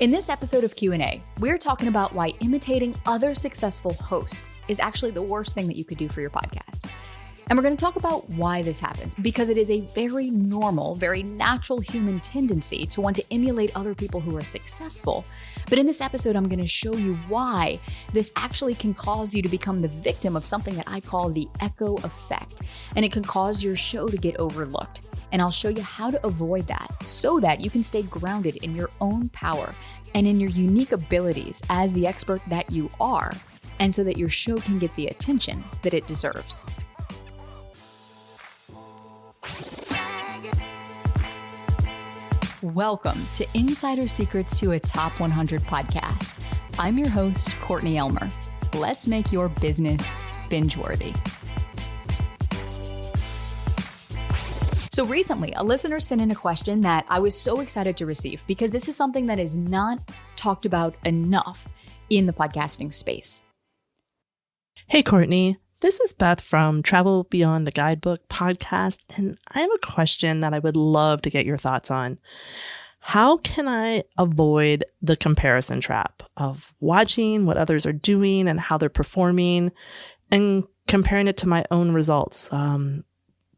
In this episode of Q&A, we're talking about why imitating other successful hosts is actually the worst thing that you could do for your podcast. And we're going to talk about why this happens, because it is a very normal, very natural human tendency to want to emulate other people who are successful. But in this episode, I'm going to show you why this actually can cause you to become the victim of something that I call the echo effect. And it can cause your show to get overlooked. And I'll show you how to avoid that so that you can stay grounded in your own power and in your unique abilities as the expert that you are, and so that your show can get the attention that it deserves. Welcome to Insider Secrets to a Top 100 podcast. I'm your host, Courtney Elmer. Let's make your business bingeworthy. So recently, a listener sent in a question that I was so excited to receive because this is something that is not talked about enough in the podcasting space. Hey, Courtney. This is Beth from Travel Beyond the Guidebook podcast, and I have a question that I would love to get your thoughts on. How can I avoid the comparison trap of watching what others are doing and how they're performing and comparing it to my own results?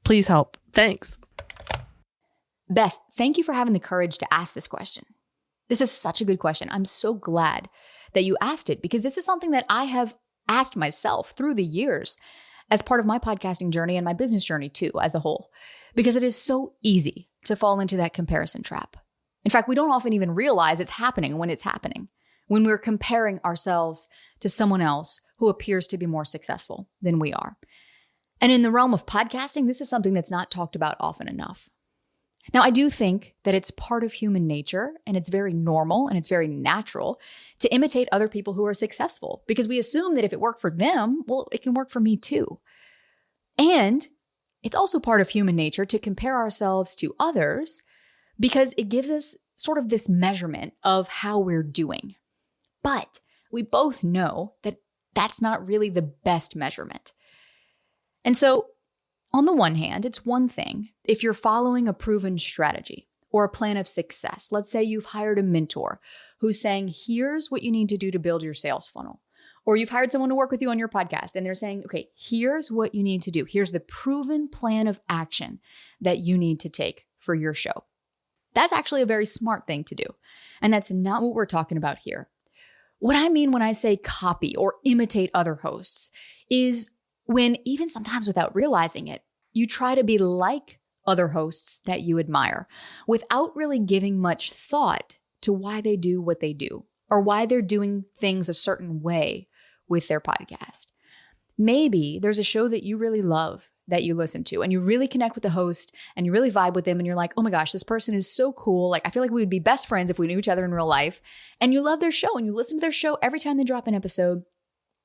Please help. Thanks. Beth, thank you for having the courage to ask this question. This is such a good question. I'm so glad that you asked it because this is something that I have asked myself through the years as part of my podcasting journey and my business journey too, as a whole, because it is so easy to fall into that comparison trap. In fact, we don't often even realize it's happening, when we're comparing ourselves to someone else who appears to be more successful than we are. And in the realm of podcasting, this is something that's not talked about often enough. Now, I do think that it's part of human nature, and it's very normal and it's very natural to imitate other people who are successful, because we assume that if it worked for them, well, it can work for me too. And it's also part of human nature to compare ourselves to others because it gives us sort of this measurement of how we're doing. But we both know that that's not really the best measurement. And so, on the one hand, it's one thing if you're following a proven strategy or a plan of success. Let's say you've hired a mentor who's saying, here's what you need to do to build your sales funnel. Or you've hired someone to work with you on your podcast and they're saying, okay, here's what you need to do. Here's the proven plan of action that you need to take for your show. That's actually a very smart thing to do. And that's not what we're talking about here. What I mean when I say copy or imitate other hosts is when, even sometimes without realizing it, you try to be like other hosts that you admire without really giving much thought to why they do what they do or why they're doing things a certain way with their podcast. Maybe there's a show that you really love that you listen to and you really connect with the host and you really vibe with them and you're like, oh my gosh, this person is so cool. Like, I feel like we would be best friends if we knew each other in real life. And you love their show and you listen to their show every time they drop an episode.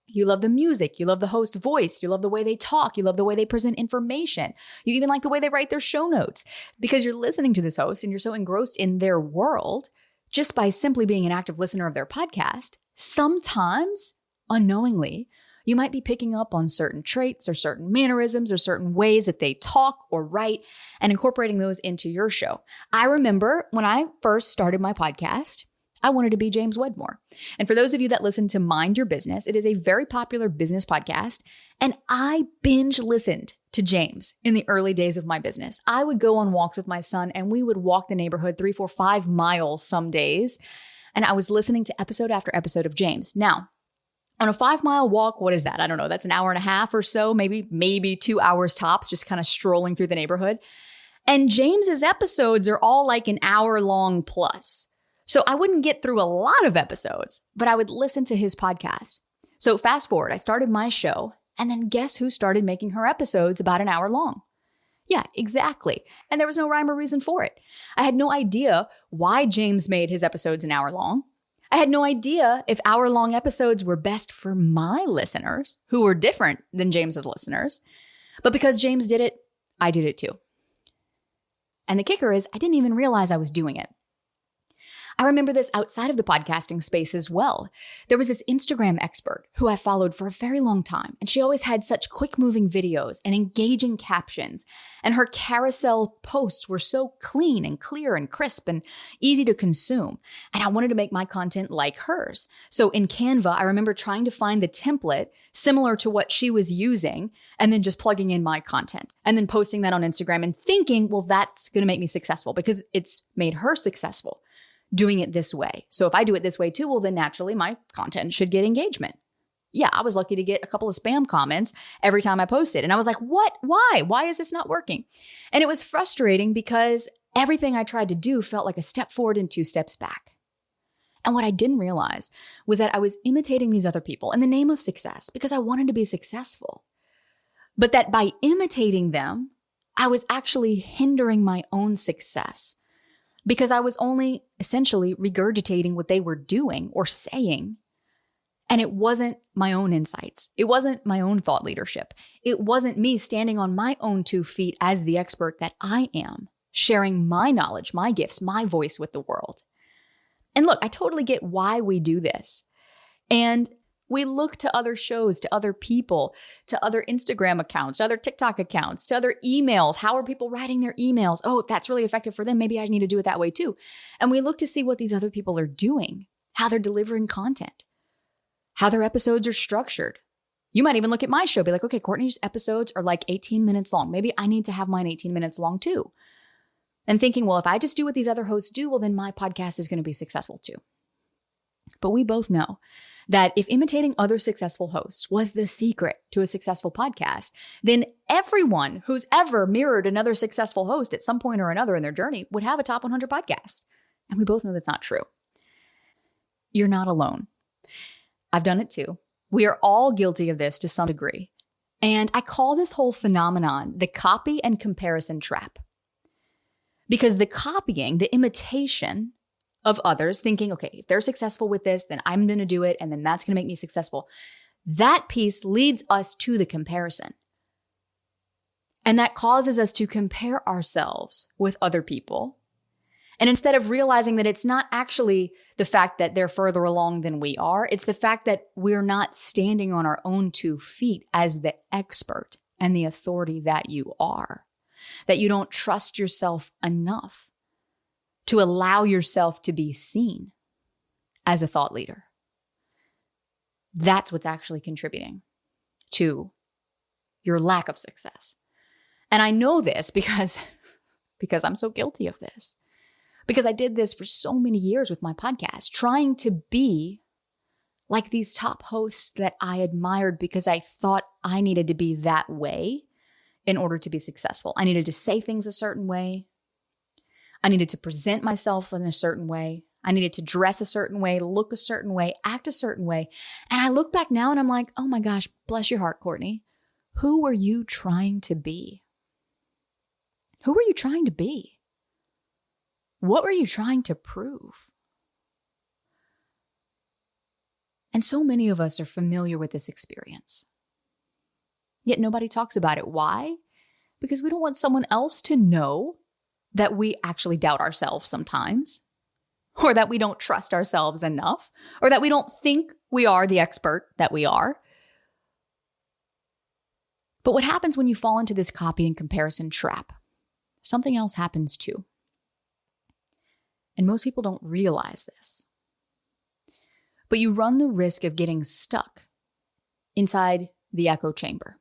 You love the music, you love the host's voice, you love the way they talk, you love the way they present information. You even like the way they write their show notes because you're listening to this host and you're so engrossed in their world just by simply being an active listener of their podcast. Sometimes, unknowingly, you might be picking up on certain traits or certain mannerisms or certain ways that they talk or write and incorporating those into your show. I remember when I first started my podcast, I wanted to be James Wedmore. And for those of you that listen to Mind Your Business, it is a very popular business podcast. And I binge listened to James in the early days of my business. I would go on walks with my son and we would walk the neighborhood 3, 4, 5 miles some days. And I was listening to episode after episode of James. Now, on a 5-mile walk, what is that? I don't know. That's an hour and a half or so, maybe 2 hours tops, just kind of strolling through the neighborhood. And James's episodes are all like an hour long plus. So I wouldn't get through a lot of episodes, but I would listen to his podcast. So fast forward, I started my show, and then guess who started making her episodes about an hour long? Yeah, exactly. And there was no rhyme or reason for it. I had no idea why James made his episodes an hour long. I had no idea if hour-long episodes were best for my listeners, who were different than James's listeners. But because James did it, I did it too. And the kicker is, I didn't even realize I was doing it. I remember this outside of the podcasting space as well. There was this Instagram expert who I followed for a very long time, and she always had such quick-moving videos and engaging captions, and her carousel posts were so clean and clear and crisp and easy to consume, and I wanted to make my content like hers. So in Canva, I remember trying to find the template similar to what she was using, and then just plugging in my content, and then posting that on Instagram and thinking, well, that's going to make me successful because it's made her successful doing it this way. So if I do it this way too, well, then naturally my content should get engagement. Yeah, I was lucky to get a couple of spam comments every time I posted. And I was like, what? Why? Why is this not working? And it was frustrating because everything I tried to do felt like a step forward and 2 steps back. And what I didn't realize was that I was imitating these other people in the name of success because I wanted to be successful. But that by imitating them, I was actually hindering my own success because I was only essentially regurgitating what they were doing or saying. And it wasn't my own insights. It wasn't my own thought leadership. It wasn't me standing on my own 2 feet as the expert that I am, sharing my knowledge, my gifts, my voice with the world. And look, I totally get why we do this. And we look to other shows, to other people, to other Instagram accounts, to other TikTok accounts, to other emails. How are people writing their emails? Oh, if that's really effective for them, maybe I need to do it that way too. And we look to see what these other people are doing, how they're delivering content, how their episodes are structured. You might even look at my show, be like, okay, Courtney's episodes are like 18 minutes long. Maybe I need to have mine 18 minutes long too. And thinking, well, if I just do what these other hosts do, well, then my podcast is going to be successful too. But we both know that if imitating other successful hosts was the secret to a successful podcast, then everyone who's ever mirrored another successful host at some point or another in their journey would have a top 100 podcast. And we both know that's not true. You're not alone. I've done it too. We are all guilty of this to some degree. And I call this whole phenomenon the copy and comparison trap. Because the copying, the imitation of others, thinking, okay, if they're successful with this, then I'm going to do it, and then that's going to make me successful. That piece leads us to the comparison. And that causes us to compare ourselves with other people. And instead of realizing that it's not actually the fact that they're further along than we are, it's the fact that we're not standing on our own 2 feet as the expert and the authority that you are. That you don't trust yourself enough to allow yourself to be seen as a thought leader. That's what's actually contributing to your lack of success. And I know this because I'm so guilty of this. Because I did this for so many years with my podcast, trying to be like these top hosts that I admired because I thought I needed to be that way in order to be successful. I needed to say things a certain way. I needed to present myself in a certain way. I needed to dress a certain way, look a certain way, act a certain way. And I look back now and I'm like, oh my gosh, bless your heart, Courtney. Who were you trying to be? Who were you trying to be? What were you trying to prove? And so many of us are familiar with this experience. Yet nobody talks about it. Why? Because we don't want someone else to know that we actually doubt ourselves sometimes, or that we don't trust ourselves enough, or that we don't think we are the expert that we are. But what happens when you fall into this copy and comparison trap? Something else happens too. And most people don't realize this. But you run the risk of getting stuck inside the echo chamber.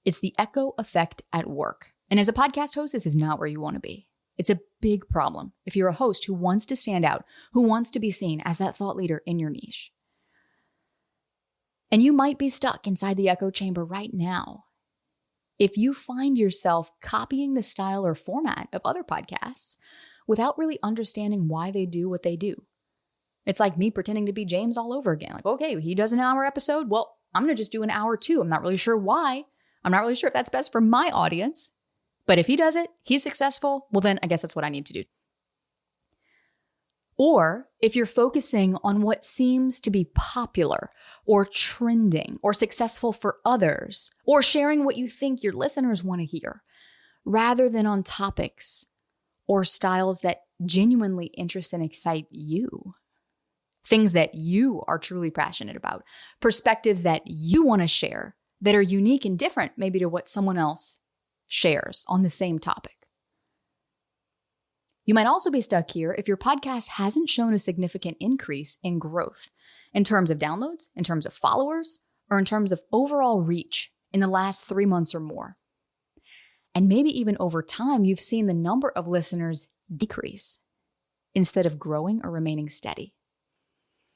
It's the echo effect at work. And as a podcast host, this is not where you want to be. It's a big problem if you're a host who wants to stand out, who wants to be seen as that thought leader in your niche. And you might be stuck inside the echo chamber right now if you find yourself copying the style or format of other podcasts without really understanding why they do what they do. It's like me pretending to be James all over again. Like, okay, he does an hour episode. Well, I'm going to just do an hour too. I'm not really sure why. I'm not really sure if that's best for my audience. But if he does it, he's successful, well, then I guess that's what I need to do. Or if you're focusing on what seems to be popular or trending or successful for others, or sharing what you think your listeners want to hear, rather than on topics or styles that genuinely interest and excite you. Things that you are truly passionate about, perspectives that you want to share that are unique and different maybe to what someone else shares on the same topic. You might also be stuck here if your podcast hasn't shown a significant increase in growth in terms of downloads, in terms of followers, or in terms of overall reach in the last 3 months or more. And maybe even over time, you've seen the number of listeners decrease instead of growing or remaining steady.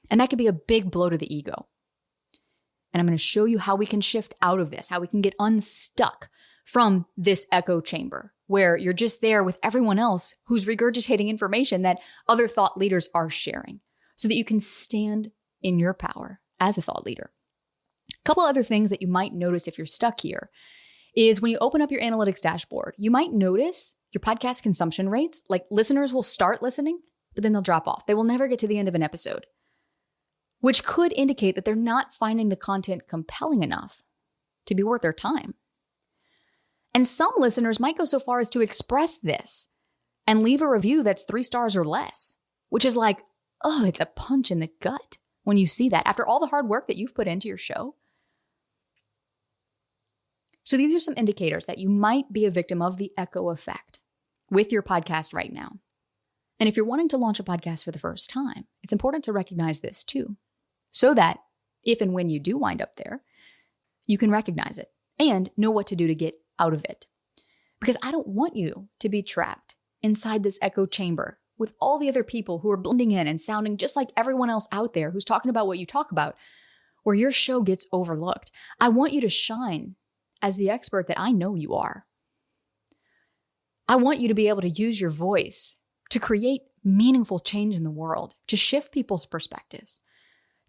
And that could be a big blow to the ego. And I'm going to show you how we can shift out of this, how we can get unstuck from this echo chamber where you're just there with everyone else who's regurgitating information that other thought leaders are sharing so that you can stand in your power as a thought leader. A couple other things that you might notice if you're stuck here is when you open up your analytics dashboard, you might notice your podcast consumption rates, like listeners will start listening, but then they'll drop off. They will never get to the end of an episode, which could indicate that they're not finding the content compelling enough to be worth their time. And some listeners might go so far as to express this and leave a review that's 3 stars or less, which is like, oh, it's a punch in the gut when you see that after all the hard work that you've put into your show. So these are some indicators that you might be a victim of the echo effect with your podcast right now. And if you're wanting to launch a podcast for the first time, it's important to recognize this too, so that if and when you do wind up there, you can recognize it and know what to do to get out of it. Because I don't want you to be trapped inside this echo chamber with all the other people who are blending in and sounding just like everyone else out there who's talking about what you talk about, where your show gets overlooked. I want you to shine as the expert that I know you are. I want you to be able to use your voice to create meaningful change in the world, to shift people's perspectives,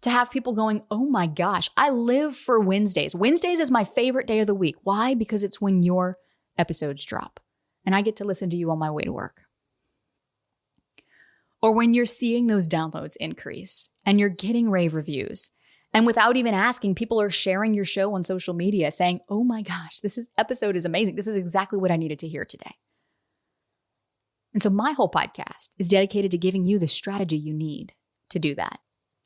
to have people going, oh my gosh, I live for Wednesdays. Wednesdays is my favorite day of the week. Why? Because it's when your episodes drop and I get to listen to you on my way to work. Or when you're seeing those downloads increase and you're getting rave reviews, and without even asking, people are sharing your show on social media saying, oh my gosh, episode is amazing. This is exactly what I needed to hear today. And so my whole podcast is dedicated to giving you the strategy you need to do that.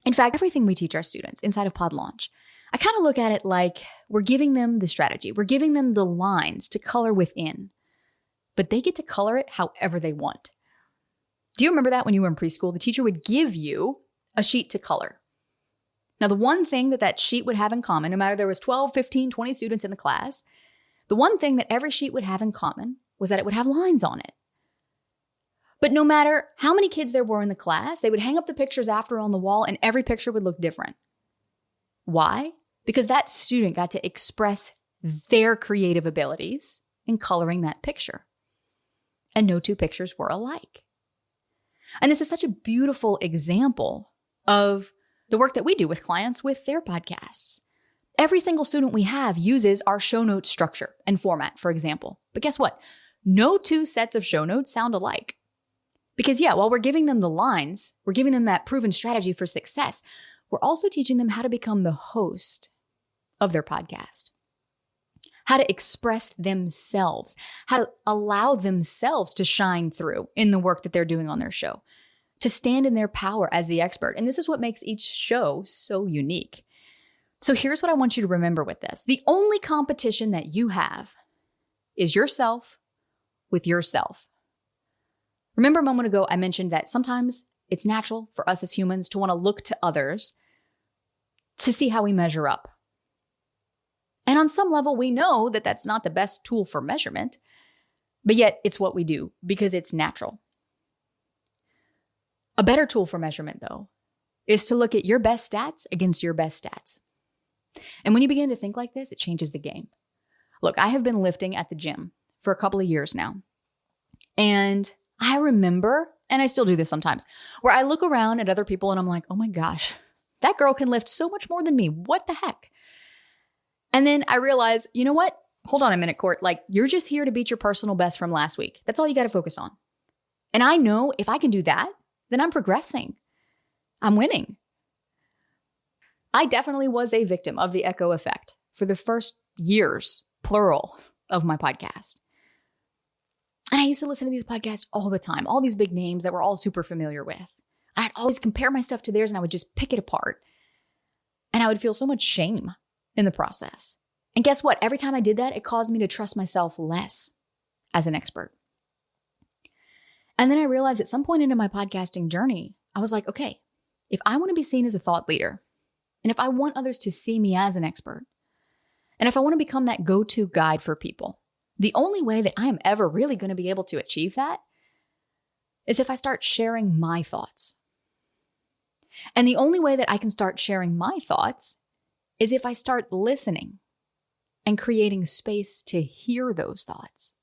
In fact, everything we teach our students inside of Pod Launch, I kind of look at it like we're giving them the strategy. We're giving them the lines to color within, but they get to color it however they want. Do you remember that when you were in preschool, the teacher would give you a sheet to color? Now, the one thing that sheet would have in common, no matter there was 12, 15, 20 students in the class, the one thing that every sheet would have in common was that it would have lines on it. But no matter how many kids there were in the class, they would hang up the pictures after on the wall and every picture would look different. Why? Because that student got to express their creative abilities in coloring that picture. And no two pictures were alike. And this is such a beautiful example of the work that we do with clients with their podcasts. Every single student we have uses our show notes structure and format, for example. But guess what? No two sets of show notes sound alike. Because while we're giving them the lines, we're giving them that proven strategy for success, we're also teaching them how to become the host of their podcast, how to express themselves, how to allow themselves to shine through in the work that they're doing on their show, to stand in their power as the expert. And this is what makes each show so unique. So here's what I want you to remember with this. The only competition that you have is yourself with yourself. Remember a moment ago, I mentioned that sometimes it's natural for us as humans to want to look to others to see how we measure up. And on some level, we know that that's not the best tool for measurement, but yet it's what we do because it's natural. A better tool for measurement, though, is to look at your best stats against your best stats. And when you begin to think like this, it changes the game. Look, I have been lifting at the gym for a couple of years now. And I remember, and I still do this sometimes, where I look around at other people and I'm like, oh my gosh, that girl can lift so much more than me. What the heck? And then I realize, you know what? Hold on a minute, Court. Like, you're just here to beat your personal best from last week. That's all you got to focus on. And I know if I can do that, then I'm progressing. I'm winning. I definitely was a victim of the echo effect for the first years, plural, of my podcast. And I used to listen to these podcasts all the time, all these big names that we're all super familiar with. I'd always compare my stuff to theirs and I would just pick it apart. And I would feel so much shame in the process. And guess what? Every time I did that, it caused me to trust myself less as an expert. And then I realized at some point into my podcasting journey, I was like, okay, if I want to be seen as a thought leader, and if I want others to see me as an expert, and if I want to become that go-to guide for people, the only way that I am ever really going to be able to achieve that is if I start sharing my thoughts. And the only way that I can start sharing my thoughts is if I start listening and creating space to hear those thoughts.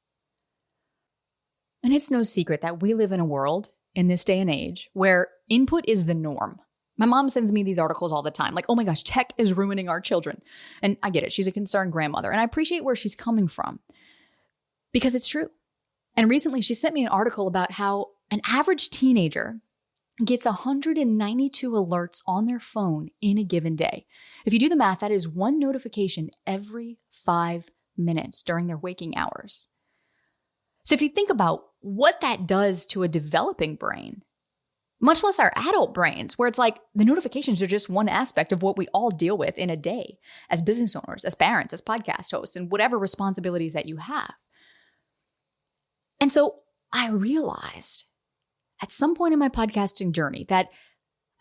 And it's no secret that we live in a world in this day and age where input is the norm. My mom sends me these articles all the time, like, oh my gosh, tech is ruining our children. And I get it. She's a concerned grandmother. And I appreciate where she's coming from because it's true. And recently she sent me an article about how an average teenager gets 192 alerts on their phone in a given day. If you do the math, that is one notification every 5 minutes during their waking hours. So if you think about what that does to a developing brain, much less our adult brains, where it's like the notifications are just one aspect of what we all deal with in a day as business owners, as parents, as podcast hosts, and whatever responsibilities that you have. And so I realized at some point in my podcasting journey that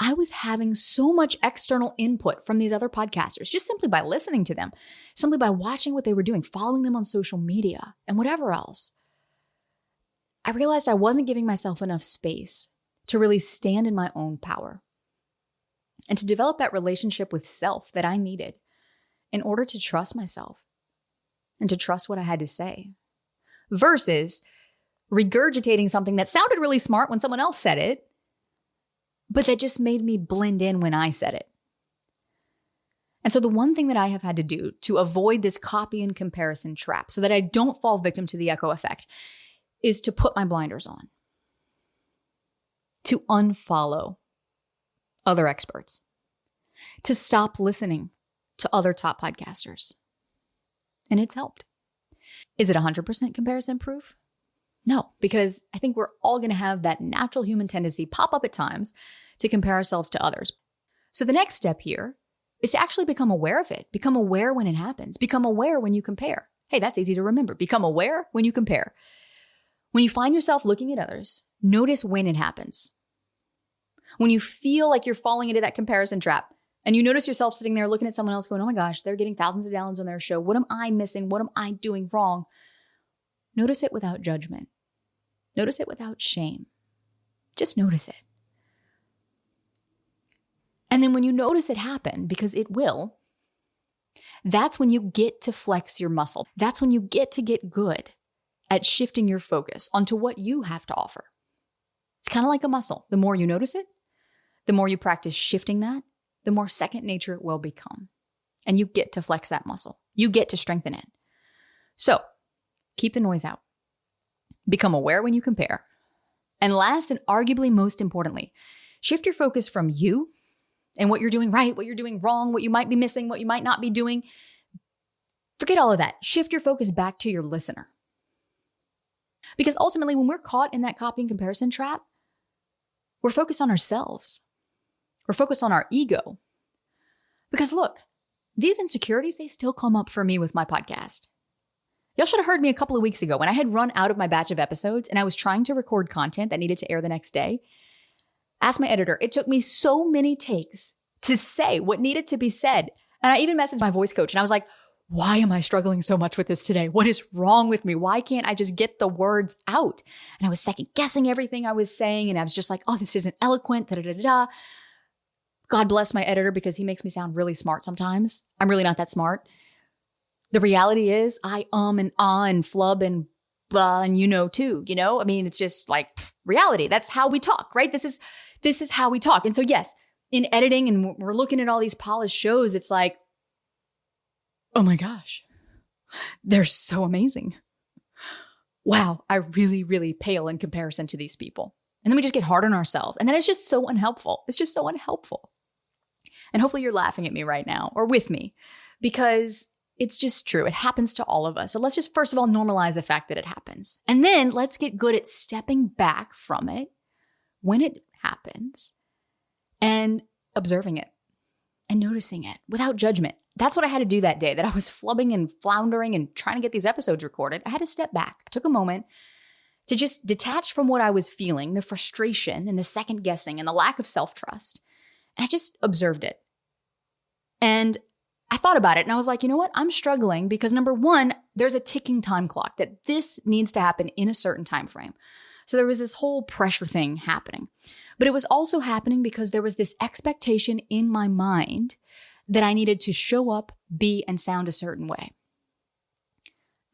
I was having so much external input from these other podcasters, just simply by listening to them, simply by watching what they were doing, following them on social media, and whatever else. I realized I wasn't giving myself enough space to really stand in my own power and to develop that relationship with self that I needed in order to trust myself and to trust what I had to say, versus regurgitating something that sounded really smart when someone else said it, but that just made me blend in when I said it. And so the one thing that I have had to do to avoid this copy and comparison trap so that I don't fall victim to the echo effect is to put my blinders on, to unfollow other experts, to stop listening to other top podcasters. And it's helped. Is it 100% comparison proof? No, because I think we're all going to have that natural human tendency pop up at times to compare ourselves to others. So the next step here is to actually become aware of it. Become aware when it happens. Become aware when you compare. Hey, that's easy to remember. Become aware when you compare. When you find yourself looking at others, notice when it happens. When you feel like you're falling into that comparison trap and you notice yourself sitting there looking at someone else going, oh my gosh, they're getting thousands of downloads on their show. What am I missing? What am I doing wrong? Notice it without judgment. Notice it without shame. Just notice it. And then when you notice it happen, because it will, that's when you get to flex your muscle. That's when you get to get good at shifting your focus onto what you have to offer. It's kind of like a muscle. The more you notice it, the more you practice shifting that, the more second nature it will become. And you get to flex that muscle. You get to strengthen it. So keep the noise out. Become aware when you compare. And last and arguably most importantly, shift your focus from you and what you're doing right, what you're doing wrong, what you might be missing, what you might not be doing. Forget all of that. Shift your focus back to your listener. Because ultimately, when we're caught in that copy and comparison trap, we're focused on ourselves. We're focused on our ego. Because look, these insecurities, they still come up for me with my podcast. Y'all should have heard me a couple of weeks ago when I had run out of my batch of episodes and I was trying to record content that needed to air the next day. Ask my editor. It took me so many takes to say what needed to be said. And I even messaged my voice coach and I was like, why am I struggling so much with this today? What is wrong with me? Why can't I just get the words out? And I was second guessing everything I was saying. And I was just like, oh, this isn't eloquent. Da, da, da, da. God bless my editor because he makes me sound really smart sometimes. I'm really not that smart. The reality is I and ah and flub and blah and too, I mean, it's just like reality. That's how we talk, right? This is how we talk. And so yes, in editing and we're looking at all these polished shows, it's like, oh my gosh, they're so amazing. Wow, I really, really pale in comparison to these people. And then we just get hard on ourselves. And then it's just so unhelpful. It's just so unhelpful. And hopefully you're laughing at me right now or with me because It's just true. It happens to all of us. So let's just first of all normalize the fact that it happens. And then let's get good at stepping back from it when it happens and observing it and noticing it without judgment. That's what I had to do that day that I was flubbing and floundering and trying to get these episodes recorded. I had to step back. I took a moment to just detach from what I was feeling, the frustration and the second guessing and the lack of self-trust. And I just observed it. And I thought about it and I was like, you know what? I'm struggling because number one, there's a ticking time clock that this needs to happen in a certain time frame. So there was this whole pressure thing happening. But it was also happening because there was this expectation in my mind that I needed to show up, be, and sound a certain way.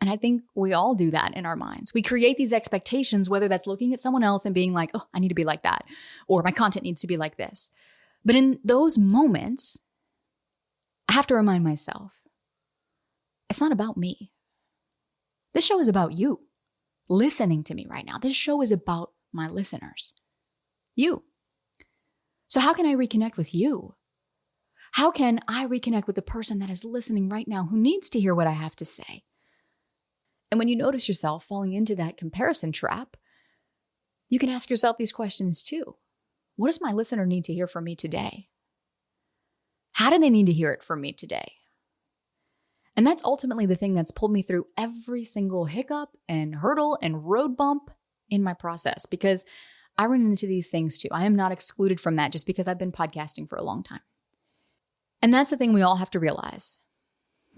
And I think we all do that in our minds. We create these expectations, whether that's looking at someone else and being like, oh, I need to be like that, or my content needs to be like this. But in those moments, I have to remind myself, it's not about me. This show is about you listening to me right now. This show is about my listeners, you. So how can I reconnect with you? How can I reconnect with the person that is listening right now who needs to hear what I have to say? And when you notice yourself falling into that comparison trap, you can ask yourself these questions too. What does my listener need to hear from me today? How do they need to hear it from me today? And that's ultimately the thing that's pulled me through every single hiccup and hurdle and road bump in my process, because I run into these things too. I am not excluded from that just because I've been podcasting for a long time. And that's the thing we all have to realize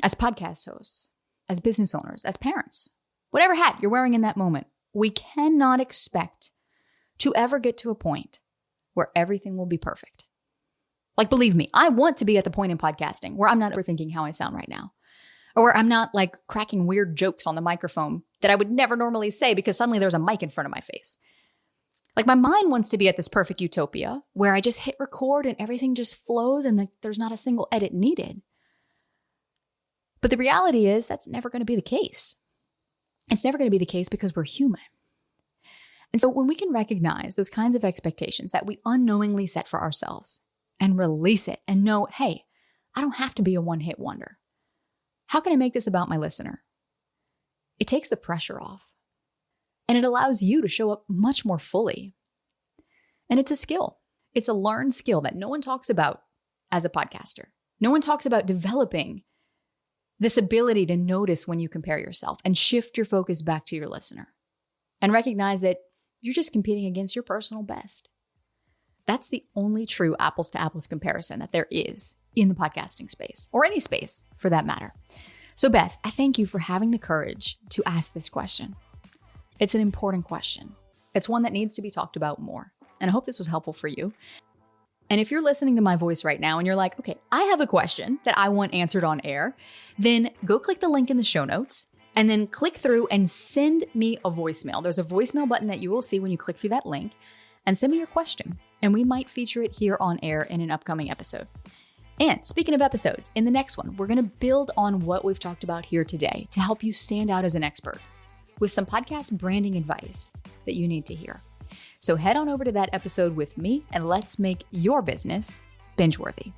as podcast hosts, as business owners, as parents, whatever hat you're wearing in that moment, we cannot expect to ever get to a point where everything will be perfect. Like, believe me, I want to be at the point in podcasting where I'm not overthinking how I sound right now, or where I'm not like cracking weird jokes on the microphone that I would never normally say because suddenly there's a mic in front of my face. Like, my mind wants to be at this perfect utopia where I just hit record and everything just flows and there's not a single edit needed. But the reality is that's never going to be the case. It's never going to be the case because we're human. And so when we can recognize those kinds of expectations that we unknowingly set for ourselves and release it and know, hey, I don't have to be a one-hit wonder. How can I make this about my listener? It takes the pressure off. And it allows you to show up much more fully. And it's a skill. It's a learned skill that no one talks about as a podcaster. No one talks about developing this ability to notice when you compare yourself and shift your focus back to your listener and recognize that you're just competing against your personal best. That's the only true apples to apples comparison that there is in the podcasting space, or any space for that matter. So Beth, I thank you for having the courage to ask this question. It's an important question. It's one that needs to be talked about more. And I hope this was helpful for you. And if you're listening to my voice right now and you're like, okay, I have a question that I want answered on air, then go click the link in the show notes and then click through and send me a voicemail. There's a voicemail button that you will see when you click through that link, and send me your question. And we might feature it here on air in an upcoming episode. And speaking of episodes, in the next one, we're going to build on what we've talked about here today to help you stand out as an expert with some podcast branding advice that you need to hear. So head on over to that episode with me and let's make your business binge-worthy.